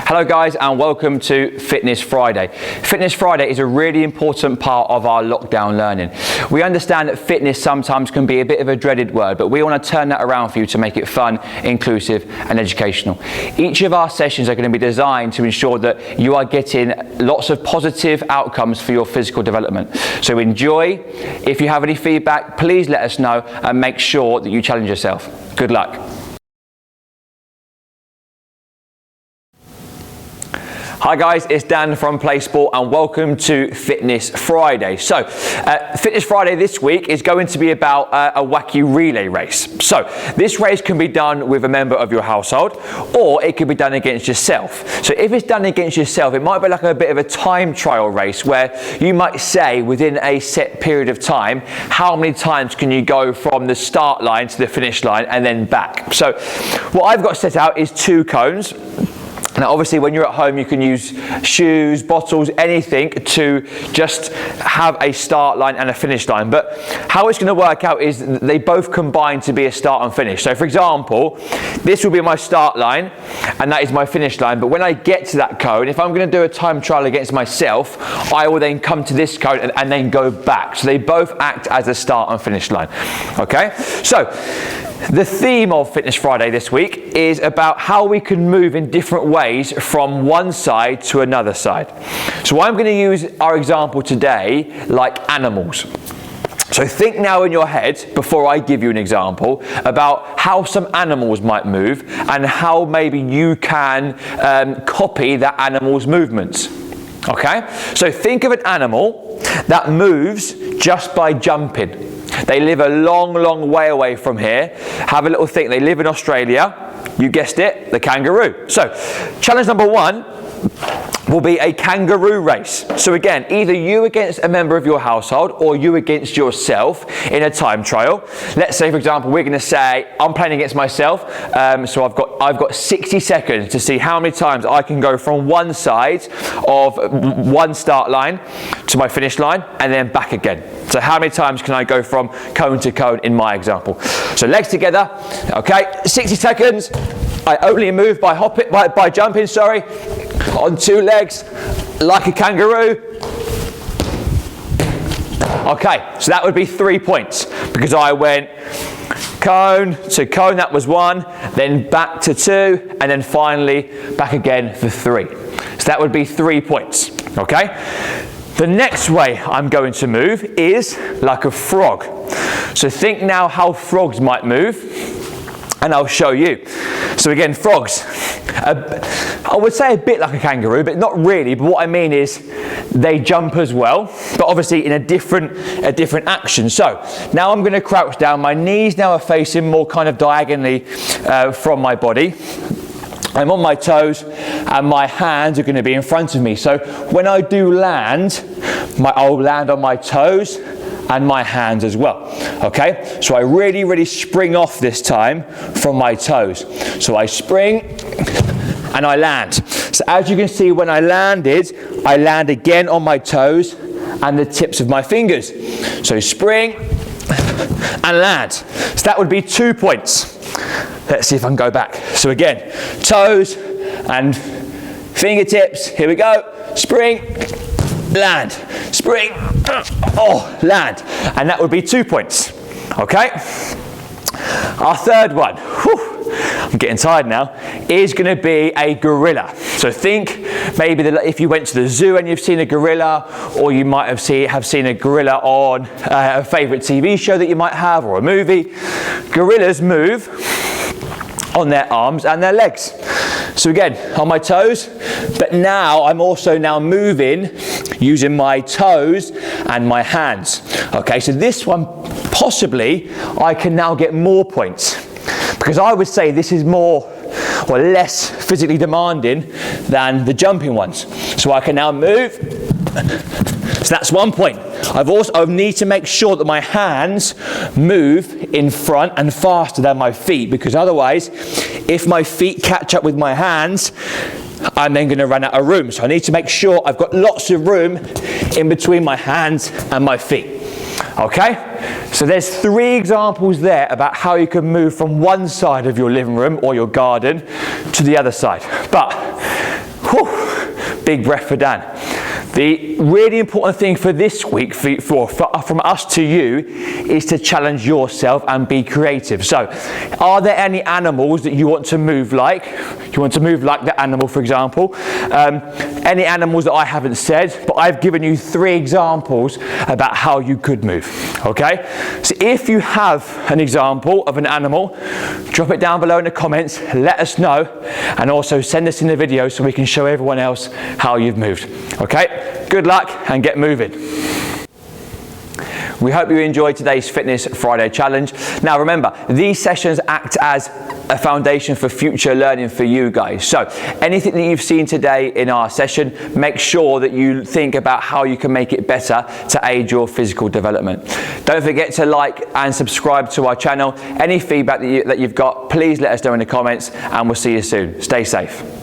Hello guys, and welcome to Fitness Friday. Fitness Friday is a really important part of our lockdown learning. We understand that fitness sometimes can be a bit of a dreaded word, but we want to turn that around for you to make it fun, inclusive and educational. Each of our sessions are going to be designed to ensure that you are getting lots of positive outcomes for your physical development. So enjoy. If you have any feedback, please let us know and make sure that you challenge yourself. Good luck. Hi guys, it's Dan from PlaySport and welcome to Fitness Friday. So, Fitness Friday this week is going to be about a wacky relay race. So, this race can be done with a member of your household or it can be done against yourself. So, if it's done against yourself, it might be like a bit of a time trial race where you might say within a set period of time, how many times can you go from the start line to the finish line and then back. So, what I've got set out is 2 cones. Now obviously when you're at home you can use shoes, bottles, anything to just have a start line and a finish line. But how it's going to work out is they both combine to be a start and finish. So for example, this will be my start line and that is my finish line. But when I get to that cone, if I'm going to do a time trial against myself, I will then come to this cone and then go back. So they both act as a start and finish line. Okay? So the theme of Fitness Friday this week is about how we can move in different ways from one side to another side. So I'm going to use our example today like animals. So think now in your head, before I give you an example, about how some animals might move and how maybe you can copy that animal's movements. Okay? So think of an animal that moves just by jumping. They live a long, long way away from here. Have a little think. They live in Australia. You guessed it, the kangaroo. So, challenge number 1 will be a kangaroo race. So again, either you against a member of your household or you against yourself in a time trial. Let's say, for example, we're going to say I'm playing against myself. So I've got 60 seconds to see how many times I can go from one side of one start line to my finish line and then back again. So how many times can I go from cone to cone in my example? So legs together. Okay, 60 seconds. I only move by jumping, on 2 legs, like a kangaroo. Okay, so that would be 3 points, because I went cone to cone, that was 1, then back to 2, and then finally back again for 3. So that would be 3 points, okay? The next way I'm going to move is like a frog. So think now how frogs might move, and I'll show you. So again, frogs, I would say a bit like a kangaroo, but not really. But what I mean is they jump as well, but obviously in a different action. So now I'm going to crouch down. My knees now are facing more kind of diagonally from my body. I'm on my toes and my hands are going to be in front of me. So when I do land, I'll land on my toes and my hands as well. Okay, so I really spring off this time from my toes. So I spring and I land. So as you can see, when I landed, I land again on my toes and the tips of my fingers. So spring and land. So that would be 2 points. Let's see if I can go back. So again, toes and fingertips. Here we go. Spring, land, spring, land. And that would be 2 points. Okay? Our third one, I'm getting tired now, is going to be a gorilla. So think maybe if you went to the zoo and you've seen a gorilla, or you might have seen a gorilla on a favourite TV show that you might have, or a movie. Gorillas move on their arms and their legs. So again, on my toes, but now I'm also moving using my toes and my hands. Okay, so this one, possibly, I can now get more points, because I would say this is more or less physically demanding than the jumping ones. So I can now move. So that's 1 point. I need to make sure that my hands move in front and faster than my feet, because otherwise, if my feet catch up with my hands, I'm then going to run out of room. So I need to make sure I've got lots of room in between my hands and my feet. Okay? So there's 3 examples there about how you can move from one side of your living room or your garden to the other side. But Whew, big breath for Dan. The really important thing for this week, from us to you, is to challenge yourself and be creative. So, are there any animals that you want to move like? You want to move like the animal, for example. Any animals that I haven't said, but I've given you 3 examples about how you could move, okay? So if you have an example of an animal, drop it down below in the comments, let us know, and also send us in the video so we can show everyone else how you've moved, okay? Good luck and get moving. We hope you enjoyed today's Fitness Friday challenge. Now remember, these sessions act as a foundation for future learning for you guys. So anything that you've seen today in our session, make sure that you think about how you can make it better to aid your physical development. Don't forget to like and subscribe to our channel. Any feedback that you've got, please let us know in the comments, and we'll see you soon. Stay safe.